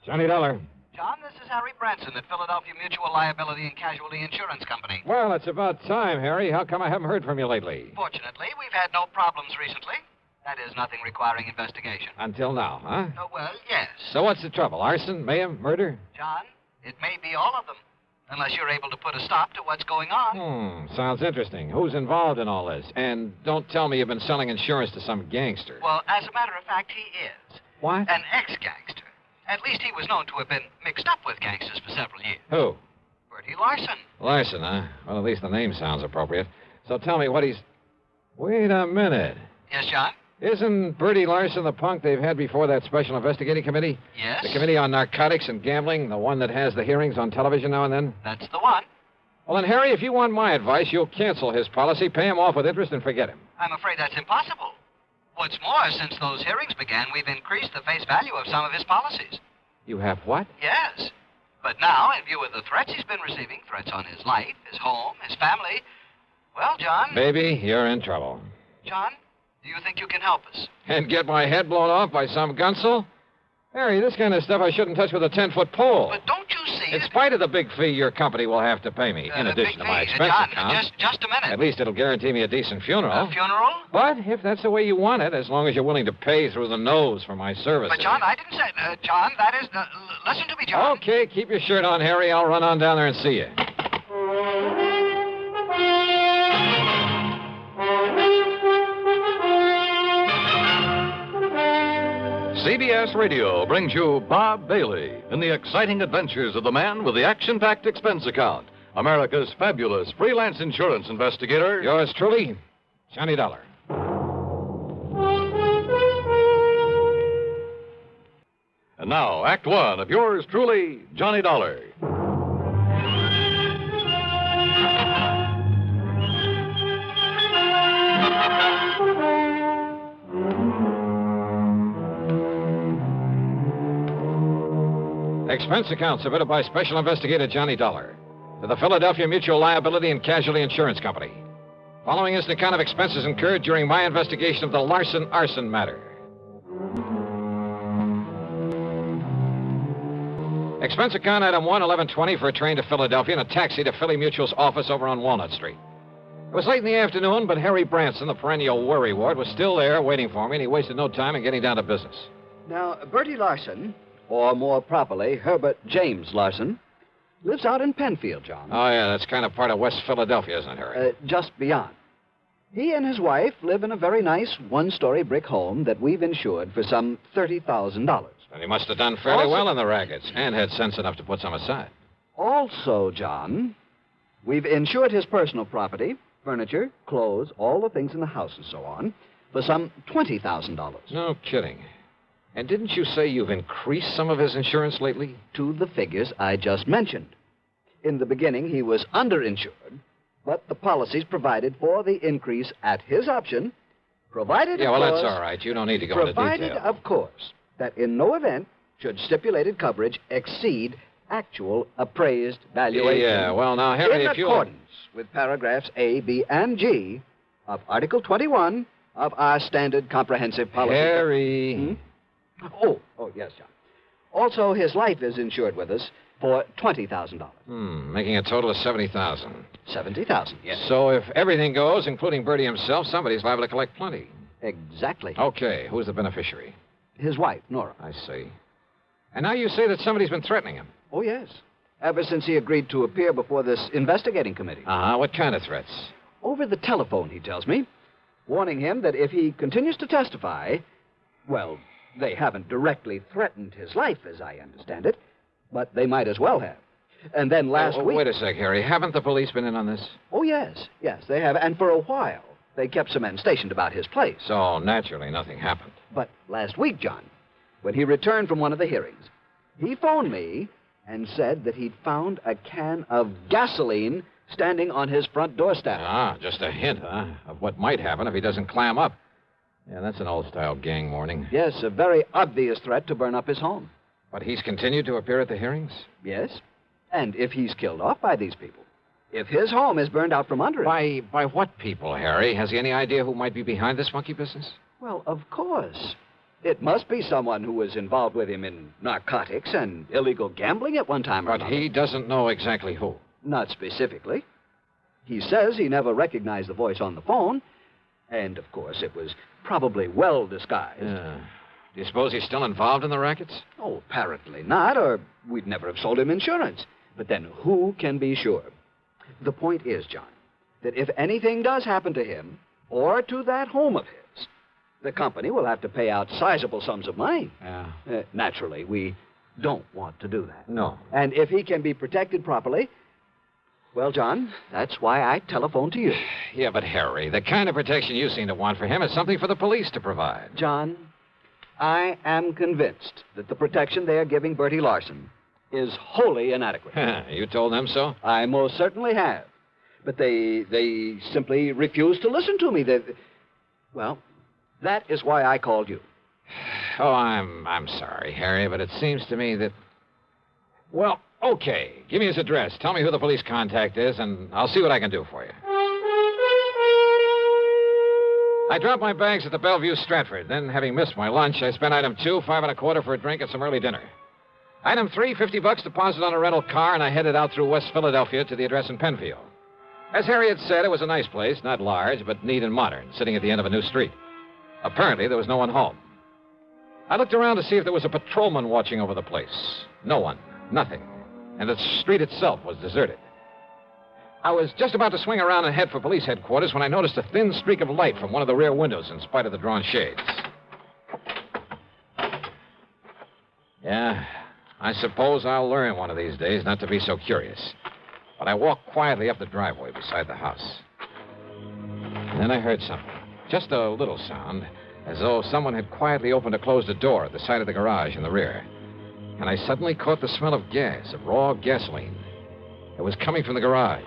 Johnny Dollar. John, this is Harry Branson at Philadelphia Mutual Liability and Casualty Insurance Company. Well, it's about time, Harry. How come I haven't heard from you lately? Fortunately, we've had no problems recently. That is, nothing requiring investigation. Until now, huh? Oh, well, yes. So what's the trouble? Arson, mayhem, murder? John, it may be all of them, unless you're able to put a stop to what's going on. Sounds interesting. Who's involved in all this? And don't tell me you've been selling insurance to some gangster. Well, as a matter of fact, he is. What? An ex-gangster. At least he was known to have been mixed up with gangsters for several years. Who? Bertie Larson. Larson, huh? Well, at least the name sounds appropriate. So tell me what he's... Wait a minute. Yes, John? Isn't Bertie Larson the punk they've had before that special investigating committee? Yes. The committee on narcotics and gambling, the one that has the hearings on television now and then? That's the one. Well, then, Harry, if you want my advice, you'll cancel his policy, pay him off with interest, and forget him. I'm afraid that's impossible. What's more, since those hearings began, we've increased the face value of some of his policies. You have what? Yes. But now, in view of the threats he's been receiving, threats on his life, his home, his family, well, John... Baby, you're in trouble. John, do you think you can help us? And get my head blown off by some gunsel? Harry, this kind of stuff I shouldn't touch with a 10-foot pole. But don't you see... In spite of the big fee your company will have to pay me, in addition to my expense John, account. just a minute. At least it'll guarantee me a decent funeral. A funeral? But if that's the way you want it, as long as you're willing to pay through the nose for my services. But, John, I didn't say... John, that is... listen to me, John. Okay, keep your shirt on, Harry. I'll run on down there and see you. CBS Radio brings you Bob Bailey in the exciting adventures of the man with the action-packed expense account, America's fabulous freelance insurance investigator. Yours truly, Johnny Dollar. And now, Act One of yours truly, Johnny Dollar. Expense account submitted by Special Investigator Johnny Dollar to the Philadelphia Mutual Liability and Casualty Insurance Company. Following is an account of expenses incurred during my investigation of the Larson arson matter. Expense account item 11120 for a train to Philadelphia and a taxi to Philly Mutual's office over on Walnut Street. It was late in the afternoon, but Harry Branson, the perennial worrywart, was still there waiting for me, and he wasted no time in getting down to business. Now, Bertie Larson, or more properly, Herbert James Larson, lives out in Penfield, John. Oh, yeah, that's kind of part of West Philadelphia, isn't it, Harry? Just beyond. He and his wife live in a very nice one-story brick home that we've insured for some $30,000. And he must have done fairly well in the rackets and had sense enough to put some aside. Also, John, we've insured his personal property, furniture, clothes, all the things in the house and so on, for some $20,000. No kidding. And didn't you say you've increased some of his insurance lately? To the figures I just mentioned. In the beginning, he was underinsured, but the policies provided for the increase at his option, provided, Yeah, of well, course... that's all right. You don't need to go into detail. Provided, of course, that in no event should stipulated coverage exceed actual appraised valuation. Yeah, well, now, Harry, in if you... accordance with paragraphs A, B, and G of Article 21 of our standard comprehensive policy... Harry... Oh, yes, John. Also, his life is insured with us for $20,000. Making a total of $70,000. $70,000, yes. So if everything goes, including Bertie himself, somebody's liable to collect plenty. Exactly. Okay, who's the beneficiary? His wife, Nora. I see. And now you say that somebody's been threatening him. Oh, yes. Ever since he agreed to appear before this investigating committee. Uh-huh. What kind of threats? Over the telephone, he tells me, warning him that if he continues to testify, well, they haven't directly threatened his life, as I understand it, but they might as well have. And then last week... Wait a sec, Harry. Haven't the police been in on this? Oh, yes, they have. And for a while, they kept some men stationed about his place. So, naturally, nothing happened. But last week, John, when he returned from one of the hearings, he phoned me and said that he'd found a can of gasoline standing on his front doorstep. Ah, just a hint, huh, of what might happen if he doesn't clam up. Yeah, that's an old-style gang warning. Yes, a very obvious threat to burn up his home. But he's continued to appear at the hearings? Yes. And if he's killed off by these people, if his home is burned out from under him... By what people, Harry? Has he any idea who might be behind this monkey business? Well, of course. It must be someone who was involved with him in narcotics and illegal gambling at one time or But another. he doesn't know exactly who. Not specifically. He says he never recognized the voice on the phone, and, of course, it was probably well disguised. Do you suppose he's still involved in the rackets? Oh, apparently not, or we'd never have sold him insurance. But then who can be sure? The point is, John, that if anything does happen to him or to that home of his, the company will have to pay out sizable sums of money. Yeah. Naturally, we don't want to do that. No. And if he can be protected properly, well, John, that's why I telephoned to you. Yeah, but Harry, the kind of protection you seem to want for him is something for the police to provide. John, I am convinced that the protection they are giving Bertie Larson is wholly inadequate. You told them so? I most certainly have. But they simply refuse to listen to me. Well, that is why I called you. Oh, I'm sorry, Harry, but it seems to me that... Well, okay. Give me his address. Tell me who the police contact is, and I'll see what I can do for you. I dropped my bags at the Bellevue Stratford. Then, having missed my lunch, I spent item 2, 5 1/4 for a drink and some early dinner. Item 3, $50 deposit on a rental car, and I headed out through West Philadelphia to the address in Penfield. As Harry had said, it was a nice place, not large, but neat and modern, sitting at the end of a new street. Apparently, there was no one home. I looked around to see if there was a patrolman watching over the place. No one. Nothing. And the street itself was deserted. I was just about to swing around and head for police headquarters when I noticed a thin streak of light from one of the rear windows in spite of the drawn shades. Yeah, I suppose I'll learn one of these days not to be so curious. But I walked quietly up the driveway beside the house. And then I heard something. Just a little sound, as though someone had quietly opened or closed a door at the side of the garage in the rear. And I suddenly caught the smell of gas, of raw gasoline. It was coming from the garage.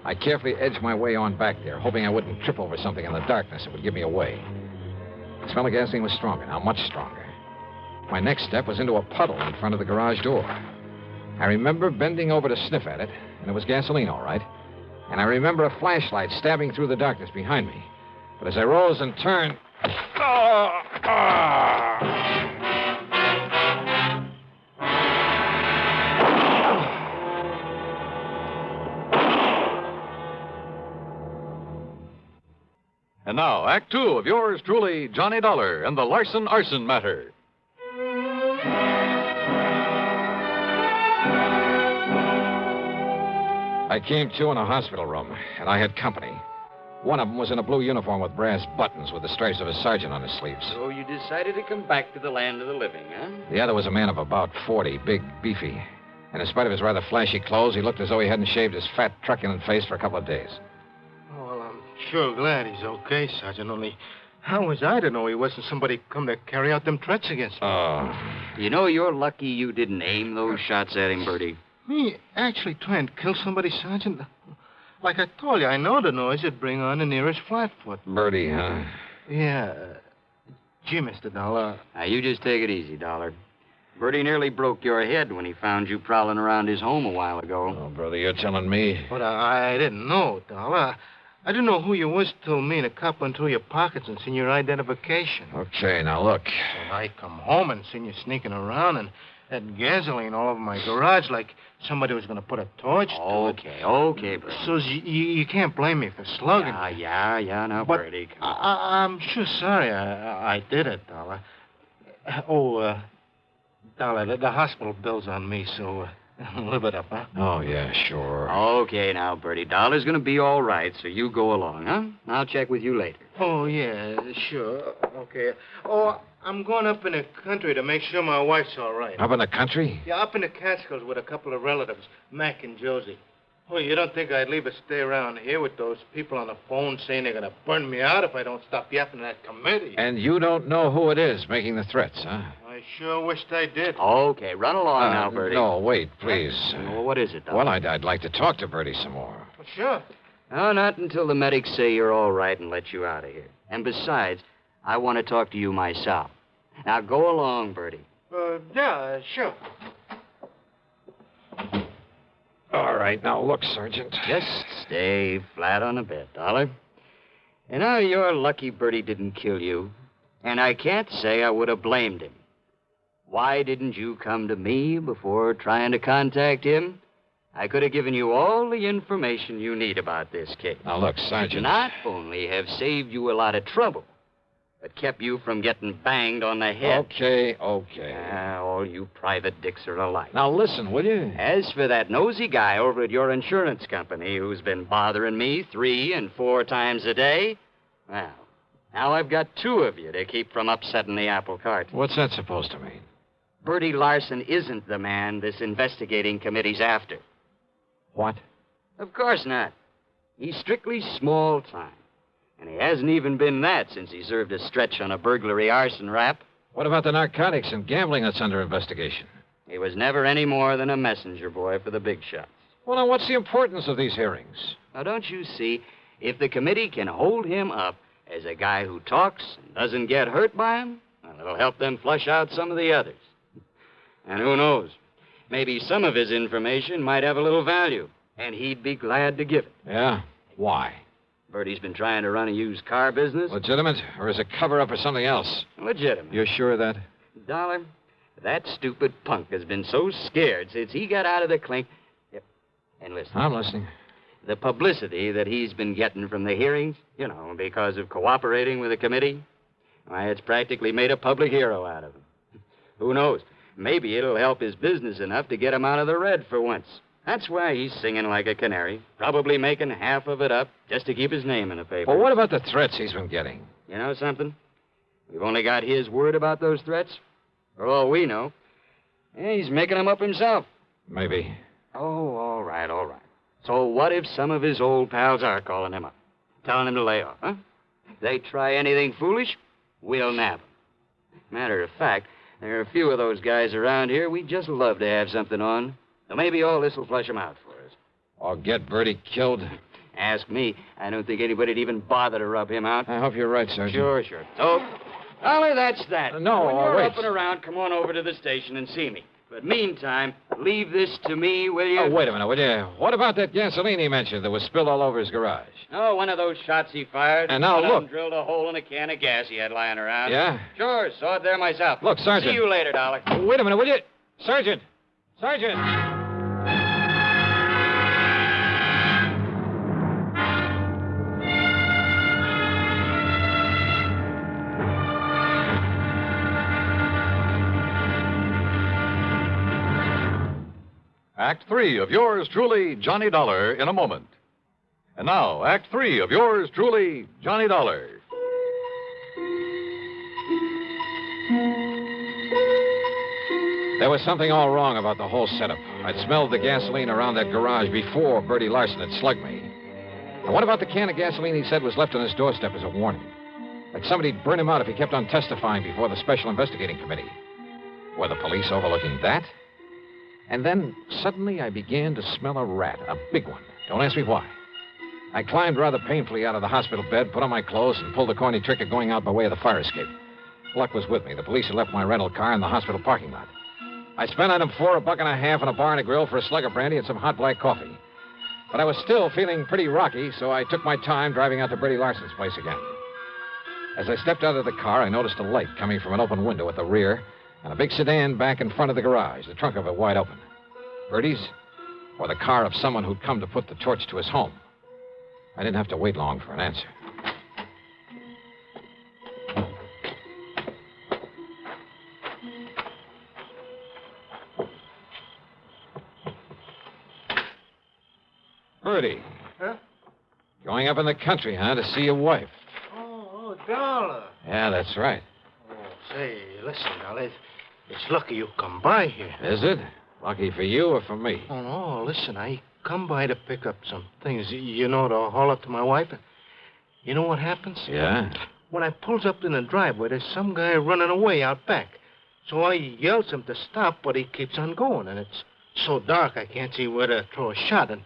I carefully edged my way on back there, hoping I wouldn't trip over something in the darkness that would give me away. The smell of gasoline was stronger now, much stronger. My next step was into a puddle in front of the garage door. I remember bending over to sniff at it, and it was gasoline, all right. And I remember a flashlight stabbing through the darkness behind me. But as I rose and turned... And now, Act Two of yours truly, Johnny Dollar, and the Larson Arson matter. I came to in a hospital room, and I had company. One of them was in a blue uniform with brass buttons with the stripes of a sergeant on his sleeves. So you decided to come back to the land of the living, huh? The other was a man of about 40, big, beefy. And in spite of his rather flashy clothes, he looked as though he hadn't shaved his fat, truculent face for a couple of days. Well, I'm sure glad he's okay, Sergeant. Only, how was I to know he wasn't somebody come to carry out them threats against me? Oh. You know, you're lucky you didn't aim those shots at him, Bertie. Me actually trying to kill somebody, Sergeant? Like I told you, I know the noise would bring on the nearest flatfoot. Bertie, huh? Yeah. Gee, Mr. Dollar. Now, you just take it easy, Dollar. Bertie nearly broke your head when he found you prowling around his home a while ago. Oh, brother, you're telling me. But I didn't know, Dollar. I didn't know who you was till me and a cop went through your pockets and seen your identification. Okay, now look. When I come home and seen you sneaking around and had gasoline all over my garage like somebody was going to put a torch to it. Okay, Bertie. So you can't blame me for slugging. Yeah, now, But Bertie. Come on. I'm sure sorry I did it, Dollar. Dollar, the hospital bill's on me, so live it up, huh? Oh, yeah, sure. Okay, now, Bertie. Dollar's going to be all right, so you go along, huh? I'll check with you later. Oh, yeah, sure. Okay. Oh, I'm going up in the country to make sure my wife's all right. Up in the country? Yeah, up in the Catskills with a couple of relatives, Mac and Josie. Oh, you don't think I'd leave her stay around here with those people on the phone saying they're going to burn me out if I don't stop yapping at that committee? And you don't know who it is making the threats, huh? I sure wished I did. Okay, run along now, Bertie. No, wait, please. Well, what is it, Dollar? Well, I'd like to talk to Bertie some more. Well, sure. No, not until the medics say you're all right and let you out of here. And besides, I want to talk to you myself. Now, go along, Bertie. Yeah, sure. All right, now look, Sergeant. Just stay flat on the bed, Dollar. And now you're lucky Bertie didn't kill you. And I can't say I would have blamed him. Why didn't you come to me before trying to contact him? I could have given you all the information you need about this case. Now, look, Sergeant. Not only have saved you a lot of trouble, but kept you from getting banged on the head. Okay. All you private dicks are alike. Now, listen, will you? As for that nosy guy over at your insurance company who's been bothering me 3 and 4 times a day, well, now I've got 2 of you to keep from upsetting the apple cart. What's that supposed to mean? Bertie Larson isn't the man this investigating committee's after. What? Of course not. He's strictly small time. And he hasn't even been that since he served a stretch on a burglary arson rap. What about the narcotics and gambling that's under investigation? He was never any more than a messenger boy for the big shots. Well, now, what's the importance of these hearings? Now, don't you see, if the committee can hold him up as a guy who talks and doesn't get hurt by him, well, it'll help them flush out some of the others. And who knows? Maybe some of his information might have a little value, and he'd be glad to give it. Yeah? Why? Bertie's been trying to run a used car business. Legitimate, or is it cover-up or something else? Legitimate. You're sure of that? Dollar, that stupid punk has been so scared since he got out of the clink. Yep. And listen. I'm listening. The publicity that he's been getting from the hearings, because of cooperating with the committee, why, it's practically made a public hero out of him. Who knows? Maybe it'll help his business enough to get him out of the red for once. That's why he's singing like a canary, probably making half of it up just to keep his name in the paper. Well, what about the threats he's been getting? You know something? We've only got his word about those threats. For all we know, he's making them up himself. Maybe. Oh, all right. So what if some of his old pals are calling him up, telling him to lay off, huh? If they try anything foolish, we'll nab them. Matter of fact, there are a few of those guys around here we'd just love to have something on. So maybe all this will flush them out for us. Or get Bertie killed? Ask me. I don't think anybody'd even bother to rub him out. I hope you're right, Sergeant. Sure. So, Dolly, that's that. No, when you're wait. up and around, come on over to the station and see me. But meantime, leave this to me, will you? Oh, wait a minute, will you? What about that gasoline he mentioned that was spilled all over his garage? Oh, one of those shots he fired. And now One of look. them drilled a hole in a can of gas he had lying around. Yeah? Sure, saw it there myself. Look, Sergeant. See you later, Dolly. Wait a minute, will you? Sergeant! Act 3 of yours truly, Johnny Dollar, in a moment. And now, Act 3 of yours truly, Johnny Dollar. There was something all wrong about the whole setup. I'd smelled the gasoline around that garage before Bertie Larson had slugged me. And what about the can of gasoline he said was left on his doorstep as a warning? Like somebody'd burn him out if he kept on testifying before the Special Investigating Committee. Were the police overlooking that? And then, suddenly, I began to smell a rat, a big one. Don't ask me why. I climbed rather painfully out of the hospital bed, put on my clothes, and pulled the corny trick of going out by way of the fire escape. Luck was with me. The police had left my rental car in the hospital parking lot. I spent on them $4.50 and a bar and a grill for a slug of brandy and some hot black coffee. But I was still feeling pretty rocky, so I took my time driving out to Bertie Larson's place again. As I stepped out of the car, I noticed a light coming from an open window at the rear, and a big sedan back in front of the garage, the trunk of it wide open. Bertie's, or the car of someone who'd come to put the torch to his home. I didn't have to wait long for an answer. Bertie. Huh? Going up in the country, huh, to see your wife? Oh, Dollar. Yeah, that's right. Oh, say, listen, Dollar. It's lucky you come by here. Is it? Lucky for you or for me? Oh, no, listen, I come by to pick up some things, to haul up to my wife. You know what happens? Yeah? When I pulls up in the driveway, there's some guy running away out back. So I yells him to stop, but he keeps on going, and it's so dark I can't see where to throw a shot. And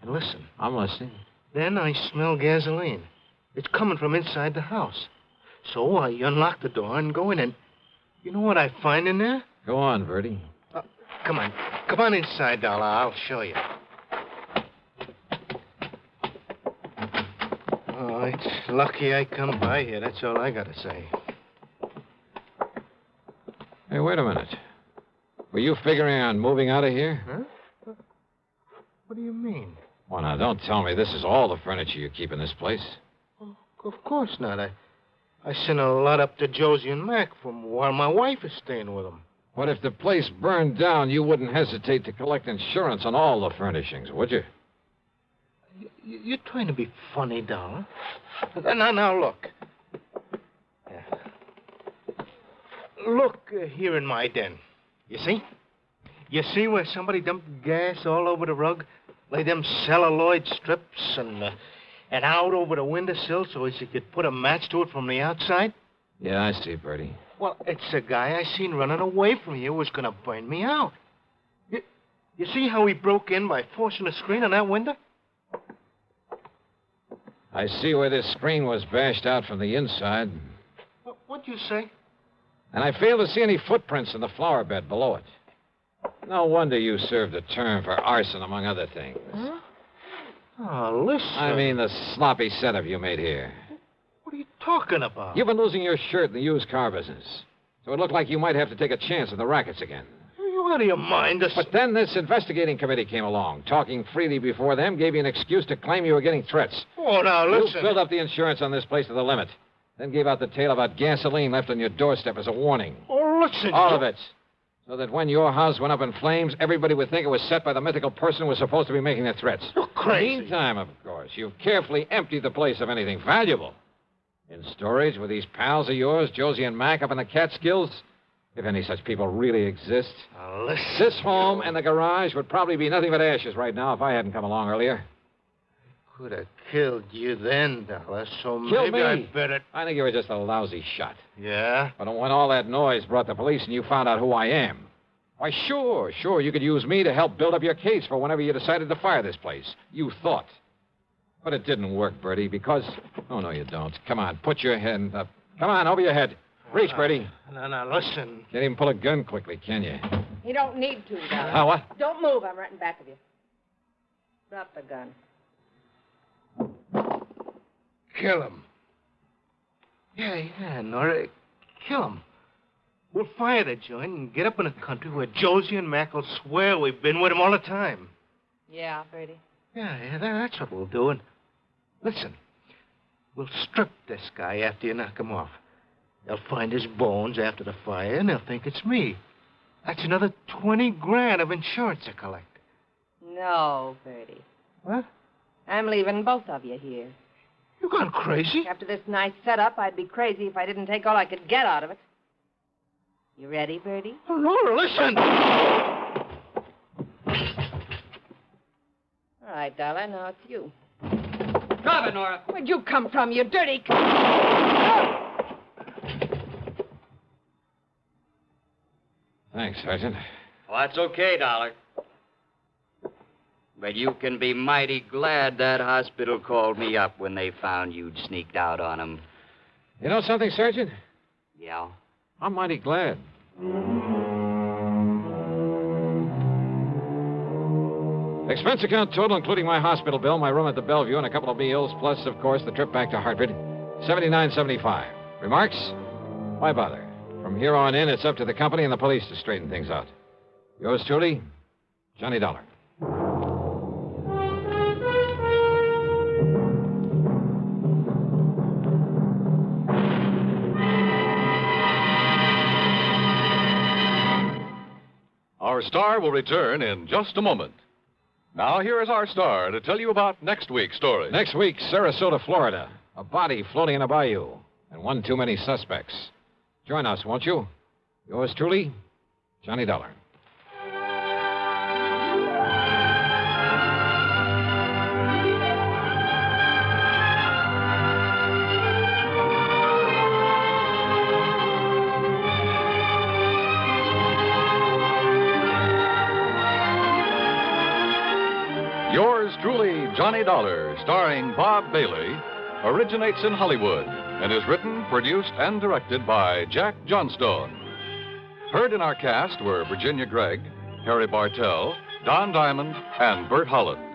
listen. I'm listening. Then I smell gasoline. It's coming from inside the house. So I unlock the door and go in, and you know what I find in there? Go on, Bertie. Come on inside, Dollar. I'll show you. Oh, it's lucky I come by here. That's all I gotta say. Hey, wait a minute. Were you figuring on moving out of here? Huh? What do you mean? Well, now, don't tell me this is all the furniture you keep in this place. Well, of course not. I sent a lot up to Josie and Mac from while my wife is staying with them. But if the place burned down, you wouldn't hesitate to collect insurance on all the furnishings, would you? You're trying to be funny, Dollar. Now, look. Look here in my den. You see? You see where somebody dumped gas all over the rug? Lay them celluloid strips and out over the windowsill so he could put a match to it from the outside? Yeah, I see, Bertie. Well, it's a guy I seen running away from you who was going to burn me out. You see how he broke in by forcing the screen on that window? I see where this screen was bashed out from the inside. What'd you say? And I fail to see any footprints in the flower bed below it. No wonder you served a term for arson, among other things. Huh? Oh, listen. I mean the sloppy setup you made here. What are you talking about? You've been losing your shirt in the used car business. So it looked like you might have to take a chance in the rackets again. You out of your mind? But then this investigating committee came along. Talking freely before them gave you an excuse to claim you were getting threats. Oh, now, listen. You filled up the insurance on this place to the limit. Then gave out the tale about gasoline left on your doorstep as a warning. Oh, listen. All of it. So that when your house went up in flames, everybody would think it was set by the mythical person who was supposed to be making the threats. You're crazy. In the meantime, of course, you've carefully emptied the place of anything valuable. In storage with these pals of yours, Josie and Mac, up in the Catskills, if any such people really exist. Now, listen. This home and the garage would probably be nothing but ashes right now if I hadn't come along earlier. Could have killed you then, Dollar, so Killed maybe me? I better... I think you were just a lousy shot. Yeah? But when all that noise brought the police and you found out who I am, why, sure, you could use me to help build up your case for whenever you decided to fire this place. You thought. But it didn't work, Bertie, because... Oh, no, you don't. Come on, put your hand up. Come on, over your head. Reach, Bertie. Now, listen. Can't even pull a gun quickly, can you? You don't need to, Dollar. Oh, what? Don't move. I'm right in back of you. Drop the gun. Kill him. Yeah, Nora. Kill him. We'll fire the joint and get up in a country where Josie and Mac will swear we've been with him all the time. Yeah, Bertie. Yeah, that's what we'll do. And listen, we'll strip this guy after you knock him off. They'll find his bones after the fire, and they'll think it's me. That's another $20,000 of insurance to collect. No, Bertie. What? I'm leaving both of you here. You gone crazy? After this nice setup, I'd be crazy if I didn't take all I could get out of it. You ready, Bertie? Oh, Laura, listen! All right, Dollar. Now it's you. Drop it, Nora. Where'd you come from, you dirty... Thanks, Sergeant. Well, that's okay, Dollar. But you can be mighty glad that hospital called me up when they found you'd sneaked out on them. You know something, Sergeant? Yeah? I'm mighty glad. Expense account total, including my hospital bill, my room at the Bellevue, and a couple of meals, plus, of course, the trip back to Hartford, $79.75. Remarks? Why bother? From here on in, it's up to the company and the police to straighten things out. Yours truly, Johnny Dollar. Our star will return in just a moment. Now, here is our star to tell you about next week's story. Next week, Sarasota, Florida. A body floating in a bayou, and one too many suspects. Join us, won't you? Yours truly, Johnny Dollar. Yours truly, Johnny Dollar, starring Bob Bailey, originates in Hollywood and is written, produced, and directed by Jack Johnstone. Heard in our cast were Virginia Gregg, Harry Bartell, Don Diamond, and Bert Holland.